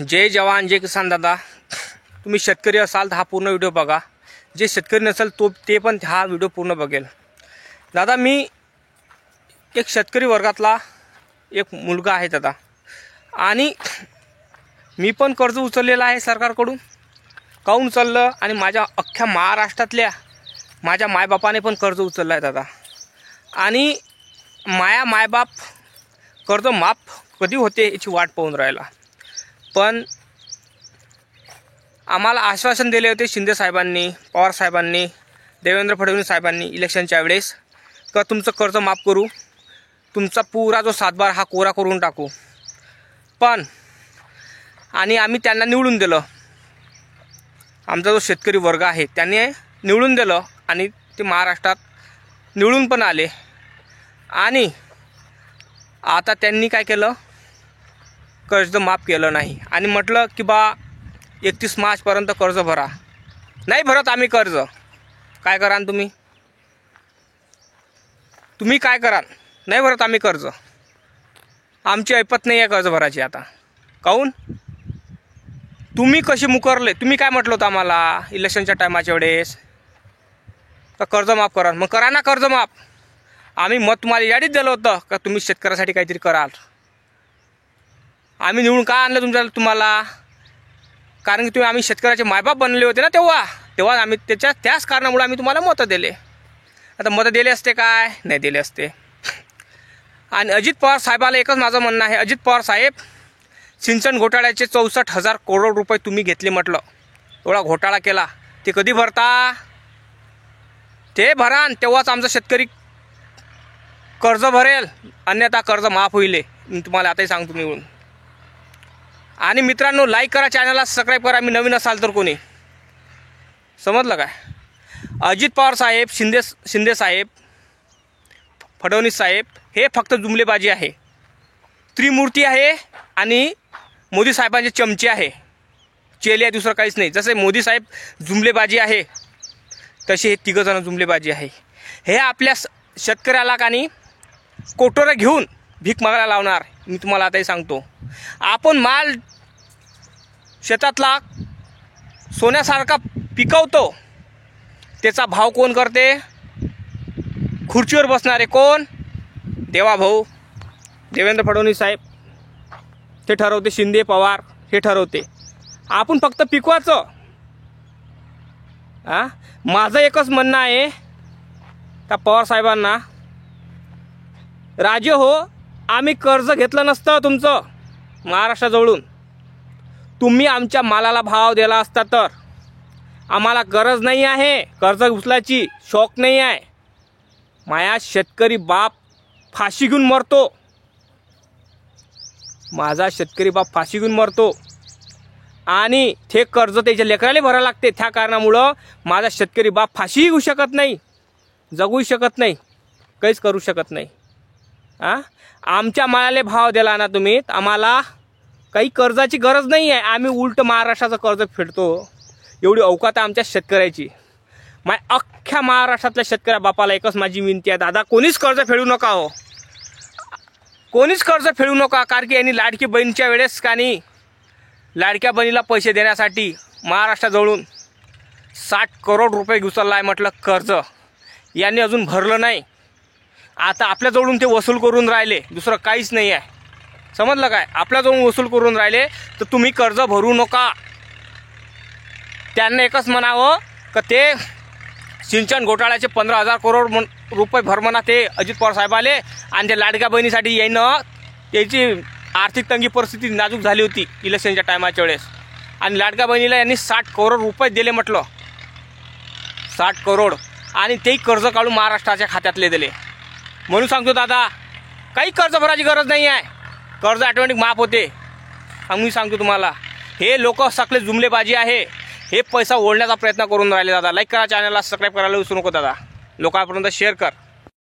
जय जवान जय किसान दादा, तुम्ही शेतकरी असाल तर हा पूर्ण व्हिडिओ बघा. जे शेतकरी नसेल तो ते पण हा व्हिडिओ पूर्ण बघेल. दादा, मी एक शेतकरी वर्गातला एक मुलगा आहे दादा, आणि मी पण कर्ज उचललेलं आहे सरकारकडून. काऊन उचललं? आणि माझ्या अख्ख्या महाराष्ट्रातल्या माझ्या मायबापाने पण कर्ज उचललं आहे दादा. आणि मायबाप कर्ज माफ कधी होते याची वाट पाहून राहिला. पण आम्हाला आश्वासन दिले होते शिंदे साहेबांनी, पवार साहेबांनी, देवेंद्र फडणवीस साहेबांनी इलेक्शनच्या वेळेस का तुमचं कर्ज माफ करू, तुमचा पुरा जो सातबार हा कोरा करून टाकू. पण आणि आम्ही त्यांना निवडून दिलं. आमचा जो शेतकरी वर्ग आहे त्यांनी निवडून दिलं आणि ते महाराष्ट्रात निवडून पण आले. आणि आता त्यांनी काय केलं, कर्ज माफ केलं नाही. आणि म्हटलं की बा 31 मार्चपर्यंत कर्ज भरा. नाही भरत आम्ही कर्ज. काय कराल तुम्ही काय कराल? नाही भरत आम्ही कर्ज. आमची ऐपत नाही आहे कर्ज भरायची. आता काऊन तुम्ही कसे मुकरले? तुम्ही काय म्हटलं होतं आम्हाला इलेक्शनच्या टायमाच्या वेळेस का कर्ज माफ करा. मग करा ना कर्ज माफ. आम्ही मत तुम्हाला याडीच दिलं होतं का तुम्ही शेतकऱ्यासाठी काहीतरी कराल. आम्ही निवडून का आणलं तुम्हाला? कारण की आम्ही शेतकऱ्याचे मायबाप बनले होते ना तेव्हा आम्ही त्याच कारणामुळे आम्ही तुम्हाला मतं दिले. आता मतं दिले असते काय? नाही दिले असते. आणि अजित पवार साहेबाला एकच माझं म्हणणं आहे, अजित पवार साहेब, सिंचन घोटाळ्याचे 64,000 करोड रुपये तुम्ही घेतले म्हटलं, एवढा घोटाळा केला, ते कधी भरता? ते भरान तेव्हाच आमचा शेतकरी कर्ज भरेल, अन्यथा कर्ज माफ होईल. मी तुम्हाला आताही सांगतो निवडून. आणि मित्रांनो, लाईक करा, चॅनलला सबस्क्राईब करा. मी नवीन असाल तर कोणी, समजलं काय? अजित पवार साहेब, शिंदे साहेब, फडणवीस साहेब हे फक्त जुमलेबाजी आहे, त्रिमूर्ती आहे. आणि मोदी साहेबांचे चमचे आहे, चेले आहे, दुसरं काहीच नाही. जसे मोदी साहेब जुमलेबाजी आहे तसे हे तिघंजण जुमलेबाजी आहे. हे आपल्या शेतकऱ्याला कानी कोटोरं घेऊन भीक मागायला लावणार. मी तुम्हाला आताही सांगतो, आपण माल शेतातला सोन्यासारखा पिकवतो, त्याचा भाव कोण करते? खुर्चीवर बसणारे कोण? देवाभाऊ देवेंद्र फडणवीस साहेब ते ठरवते, शिंदे पवार हे ठरवते. आपण फक्त पिकवायचं. माझं एकच म्हणणं आहे का पवार साहेबांना, राजे हो, आम्ही कर्ज घेतलं नसतं तुमचं महाराष्ट्राजवळून. तुम्ही आमच्या मालाला भाव दिला असता तर. आम्हाला गरज नाही आहे कर्ज उचलायची, शौक नाही आहे. माझा शेतकरी बाप फाशी घेऊन मरतो. माझा शेतकरी बाप फाशी घेऊन मरतो आणि ते कर्ज त्याच्या लेकराला भरायला लागते. त्या कारणामुळं माझा शेतकरी बाप फाशीही घेऊ शकत नाही, जगूही शकत नाही, काहीच करू शकत नाही. आमच्या मालाला भाव दिला ना तुम्ही, आम्हाला काही कर्जाची गरज नाही आहे. आम्ही उलट महाराष्ट्राचं कर्ज फेडतो. एवढी अवकात आहे आमच्या शेतकऱ्याची. अख्ख्या महाराष्ट्रातल्या शेतकऱ्या बापाला एकच माझी विनंती आहे, दादा कोणीच कर्ज फेडू नका हो, कोणीच कर्ज फेडू नका. कारण की यांनी लाडकी बहिणीच्या वेळेस कानी लाडक्या बहिणीला पैसे देण्यासाठी महाराष्ट्राजवळून 60 करोड रुपये उचलला आहे म्हटलं कर्ज. यांनी अजून भरलं नाही. आता आपल्याजवळून ते वसूल करून राहिले, दुसरं काहीच नाही आहे. समजलं काय? आपल्याजवळून वसूल करून राहिले तर तुम्ही कर्ज भरू नका. त्यांना एकच म्हणावं का ते सिंचन घोटाळ्याचे 15,000 करोड रुपये भर म्हणा ते अजित पवार साहेबाले. आणि ते लाडक्या बहिणीसाठी यानं त्याची आर्थिक तंगी परिस्थिती नाजूक झाली होती इलेक्शनच्या टायमाच्या वेळेस, आणि लाडक्या बहिणीला यांनी 60 करोड रुपये दिले म्हटलं, 60 करोड. आणि तेही कर्ज काढून महाराष्ट्राच्या खात्यातले दिले. म्हणून सांगतो दादा, काही कर्ज भरायची गरज नाही आहे, कर्ज ऑटोमॅटिक माफ होते. मी सांगतो तुम्हाला, हे लोक सगळे जुमलेबाजी आहे. हे पैसा ओढण्याचा प्रयत्न करून राहिले दादा. लाईक करा, चॅनलला सबस्क्राईब करायला विसरू नको दादा. लोकांपर्यंत शेअर कर.